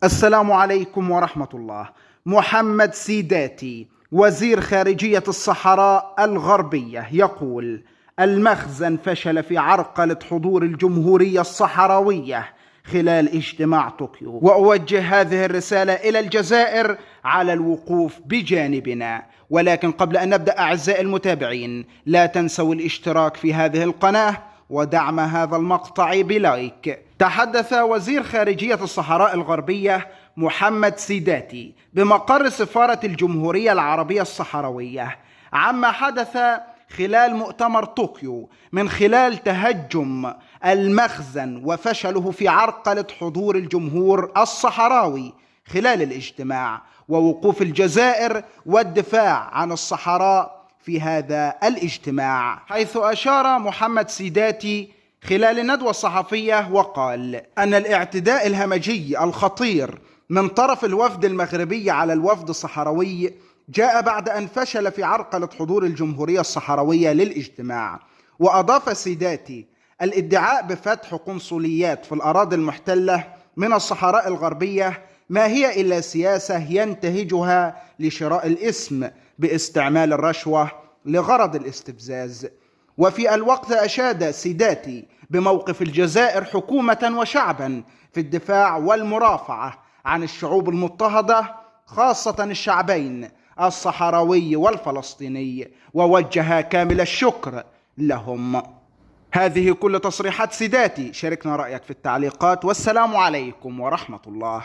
السلام عليكم ورحمة الله. محمد سيداتي وزير خارجية الصحراء الغربية يقول: المخزن فشل في عرقلة حضور الجمهورية الصحراوية خلال اجتماع طوكيو، وأوجه هذه الرسالة إلى الجزائر على الوقوف بجانبنا. ولكن قبل أن نبدأ أعزائي المتابعين، لا تنسوا الاشتراك في هذه القناة ودعم هذا المقطع بلايك. تحدث وزير خارجية الصحراء الغربية محمد سيداتي بمقر سفارة الجمهورية العربية الصحراوية عما حدث خلال مؤتمر طوكيو من خلال تهجم المخزن وفشله في عرقلة حضور الجمهور الصحراوي خلال الاجتماع، ووقوف الجزائر والدفاع عن الصحراء في هذا الاجتماع، حيث أشار محمد سيداتي خلال الندوة الصحفية وقال أن الاعتداء الهمجي الخطير من طرف الوفد المغربي على الوفد الصحراوي جاء بعد أن فشل في عرقلة حضور الجمهورية الصحراوية للاجتماع. وأضاف سيداتي: الادعاء بفتح قنصليات في الأراضي المحتلة من الصحراء الغربية ما هي إلا سياسة ينتهجها لشراء الاسم باستعمال الرشوة لغرض الاستفزاز. وفي الوقت أشاد سيداتي بموقف الجزائر حكومة وشعبا في الدفاع والمرافعة عن الشعوب المضطهدة، خاصة الشعبين الصحراوي والفلسطيني، ووجه كامل الشكر لهم. هذه كل تصريحات سيداتي. شاركنا رأيك في التعليقات، والسلام عليكم ورحمة الله.